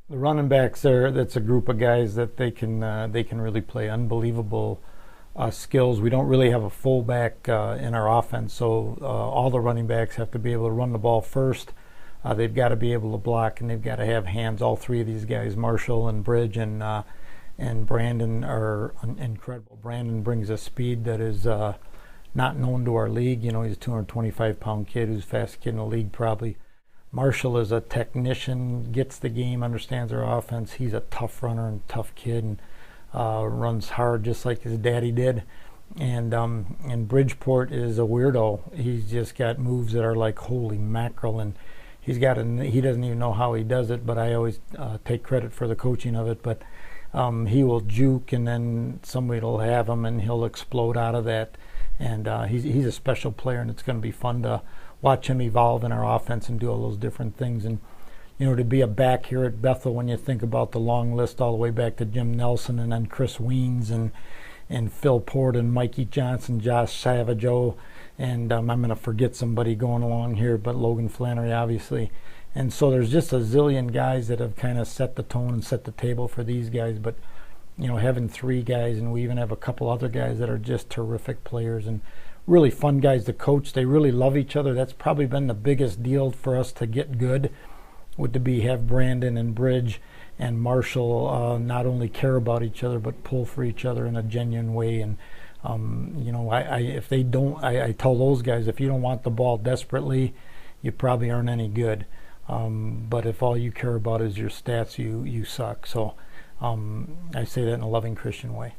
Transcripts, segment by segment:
The running backs are that's a group of guys that they can really play unbelievable skills. We don't really have a fullback in our offense, so all the running backs have to be able to run the ball first. They've got to be able to block, and they've got to have hands. All three of these guys, Marshall and Bridge and Brandon, are incredible. Brandon brings a speed that is not known to our league. You know, he's a 225-pound kid who's the fastest kid in the league probably. Marshall is a technician, gets the game, understands our offense. He's a tough runner and tough kid, and runs hard just like his daddy did. And Bridgeport is a weirdo. He's just got moves that are like holy mackerel, and he doesn't even know how he does it. But I always take credit for the coaching of it. But he will juke, and then somebody will have him, and he'll explode out of that. And he's a special player, and it's going to be fun to watch him evolve in our offense and do all those different things. And you know, to be a back here at Bethel, when you think about the long list all the way back to Jim Nelson and then Chris Weens and Phil Port and Mikey Johnson, Josh Savageau, and I'm going to forget somebody going along here, but Logan Flannery obviously. And so there's just a zillion guys that have kind of set the tone and set the table for these guys. But you know, having three guys, and we even have a couple other guys that are just terrific players and really fun guys to coach. They really love each other. That's probably been the biggest deal for us to get good, would to be have Brandon and Bridge and Marshall not only care about each other but pull for each other in a genuine way. And you know, if they don't, I tell those guys, if you don't want the ball desperately, you probably aren't any good. But if all you care about is your stats, you suck. So I say that in a loving Christian way.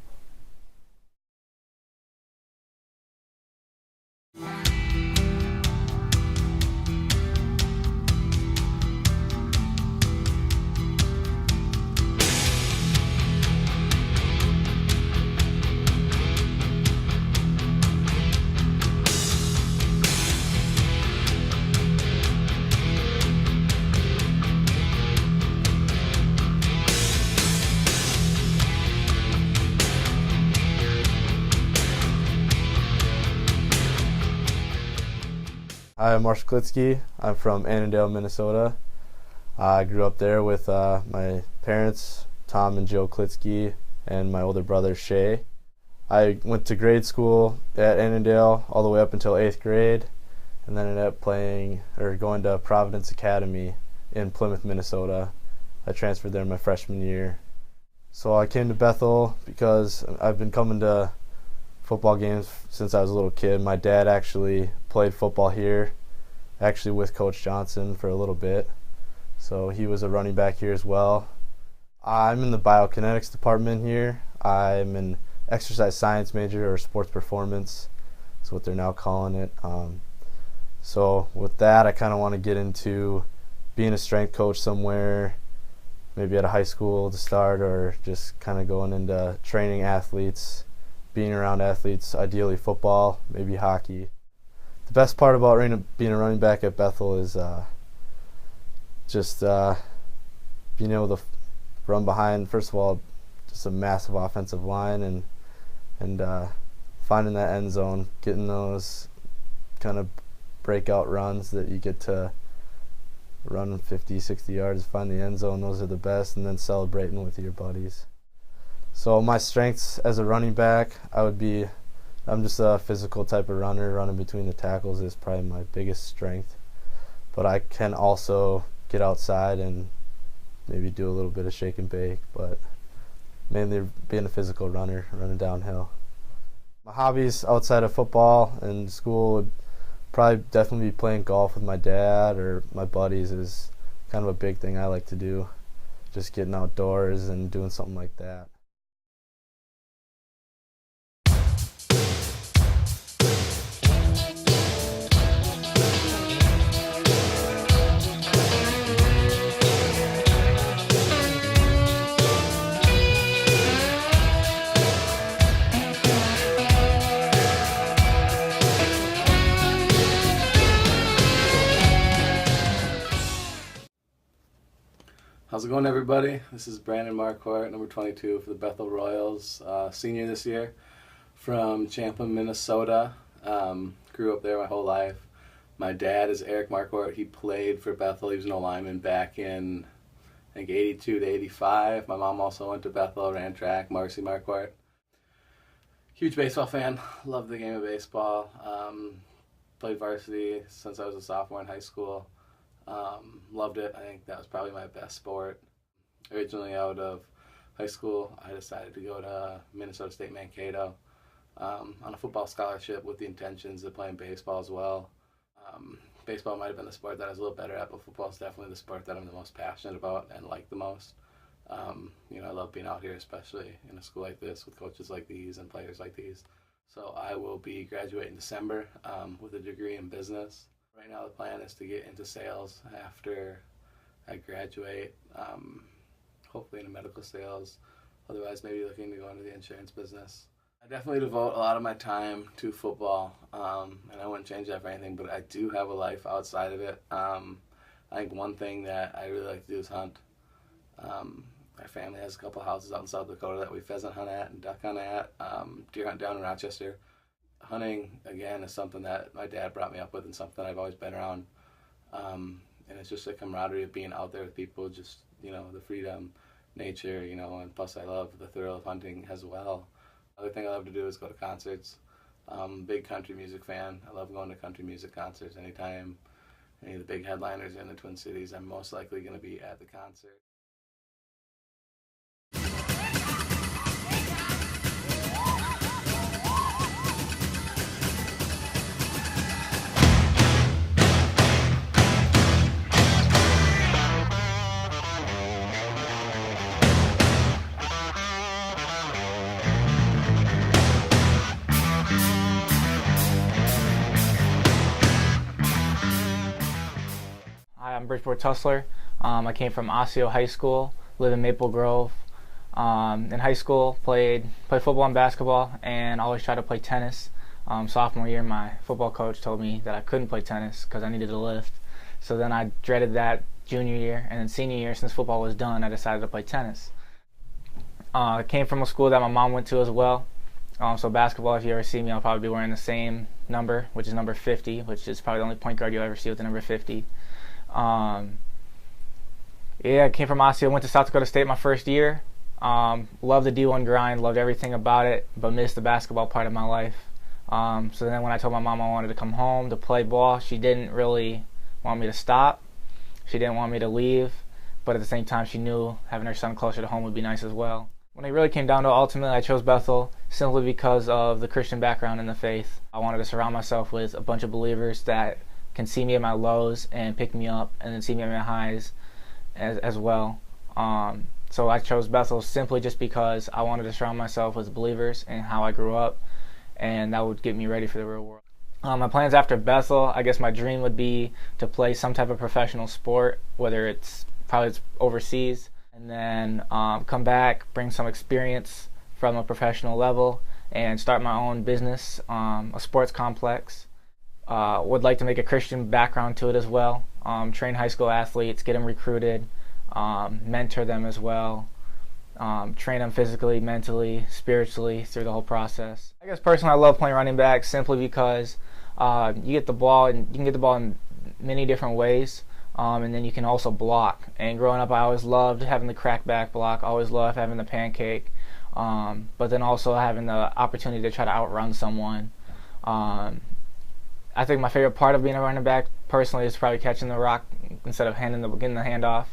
Hi, I'm Marshall Klitsky. I'm from Annandale, Minnesota. I grew up there with my parents, Tom and Joe Klitsky, and my older brother, Shay. I went to grade school at Annandale all the way up until 8th grade, and then ended up going to Providence Academy in Plymouth, Minnesota. I transferred there my freshman year. So I came to Bethel because I've been coming to football games since I was a little kid. My dad actually played football here, actually with Coach Johnson for a little bit. So he was a running back here as well. I'm in the biokinetics department here. I'm an exercise science major, or sports performance. That's what they're now calling it. So with that, I kind of want to get into being a strength coach somewhere, maybe at a high school to start, or just kind of going into training athletes, being around athletes, ideally football, maybe hockey. The best part about being a running back at Bethel is just being able to run behind, first of all, just a massive offensive line, and finding that end zone, getting those kind of breakout runs that you get to run 50, 60 yards, find the end zone. Those are the best, and then celebrating with your buddies. So my strengths as a running back, I'm just a physical type of runner. Running between the tackles is probably my biggest strength. But I can also get outside and maybe do a little bit of shake and bake, but mainly being a physical runner, running downhill. My hobbies outside of football and school would probably definitely be playing golf with my dad or my buddies is kind of a big thing I like to do. Just getting outdoors and doing something like that. How's it going, everybody? This is Brandon Marquardt, number 22 for the Bethel Royals, senior this year from Champlin, Minnesota. Grew up there my whole life. My dad is Eric Marquardt. He played for Bethel. He was an O lineman back in think 82 to 85. My mom also went to Bethel, ran track, Marcy Marquardt. Huge baseball fan, loved the game of baseball. Played varsity since I was a sophomore in high school. Loved it. I think that was probably my best sport. Originally out of high school, I decided to go to Minnesota State Mankato on a football scholarship with the intentions of playing baseball as well. Baseball might have been the sport that I was a little better at, but football is definitely the sport that I'm the most passionate about and like the most. I love being out here, especially in a school like this with coaches like these and players like these. So I will be graduating in December with a degree in business. Right now the plan is to get into sales after I graduate, hopefully into medical sales, otherwise maybe looking to go into the insurance business. I definitely devote a lot of my time to football, and I wouldn't change that for anything, but I do have a life outside of it. I think one thing that I really like to do is hunt. My family has a couple houses out in South Dakota that we pheasant hunt at and duck hunt at, deer hunt down in Rochester. Hunting, again, is something that my dad brought me up with and something I've always been around. And it's just a camaraderie of being out there with people, just, the freedom, nature, and plus I love the thrill of hunting as well. Other thing I love to do is go to concerts. I'm a big country music fan. I love going to country music concerts anytime any of the big headliners are in the Twin Cities. I'm most likely going to be at the concert. Hi, I'm Bridgeport Tussler. I came from Osseo High School, live in Maple Grove. In high school, played football and basketball, and always tried to play tennis. Sophomore year, my football coach told me that I couldn't play tennis because I needed to lift. So then I dreaded that junior year, and then senior year, since football was done, I decided to play tennis. I came from a school that my mom went to as well. So basketball, if you ever see me, I'll probably be wearing the same number, which is number 50, which is probably the only point guard you'll ever see with the number 50. I came from Osseo, went to South Dakota State my first year. Loved the D1 grind, loved everything about it, but missed the basketball part of my life. So then when I told my mom I wanted to come home to play ball, she didn't really want me to stop. She didn't want me to leave, but at the same time she knew having her son closer to home would be nice as well. When it really came down to it, ultimately I chose Bethel simply because of the Christian background and the faith. I wanted to surround myself with a bunch of believers that can see me at my lows and pick me up, and then see me at my highs as well. So I chose Bethel simply just because I wanted to surround myself with believers and how I grew up, and that would get me ready for the real world. My plans after Bethel, I guess my dream would be to play some type of professional sport, whether it's overseas, and then come back, bring some experience from a professional level, and start my own business, a sports complex. Would like to make a Christian background to it as well. Train high school athletes, get them recruited, mentor them as well, train them physically, mentally, spiritually through the whole process. I guess personally I love playing running back simply because you get the ball, and you can get the ball in many different ways, and then you can also block. And growing up I always loved having the crackback block, always loved having the pancake, but then also having the opportunity to try to outrun someone. I think my favorite part of being a running back personally is probably catching the rock instead of getting the handoff.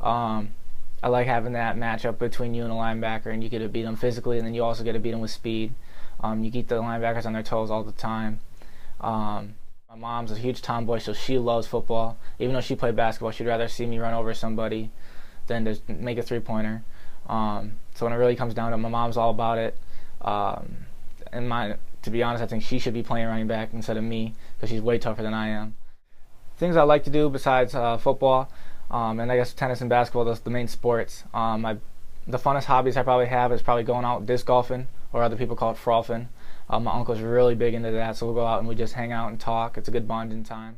I like having that matchup between you and a linebacker, and you get to beat them physically, and then you also get to beat them with speed. You keep the linebackers on their toes all the time. My mom's a huge tomboy, so she loves football. Even though she played basketball, she'd rather see me run over somebody than to make a three-pointer. So when it really comes down to it, my mom's all about it. To be honest, I think she should be playing running back instead of me because she's way tougher than I am. Things I like to do besides football, and I guess tennis and basketball, those are the main sports. The funnest hobbies I probably have is probably going out disc golfing, or other people call it frolfing. My uncle's really big into that, so we'll go out and we just hang out and talk. It's a good bonding time.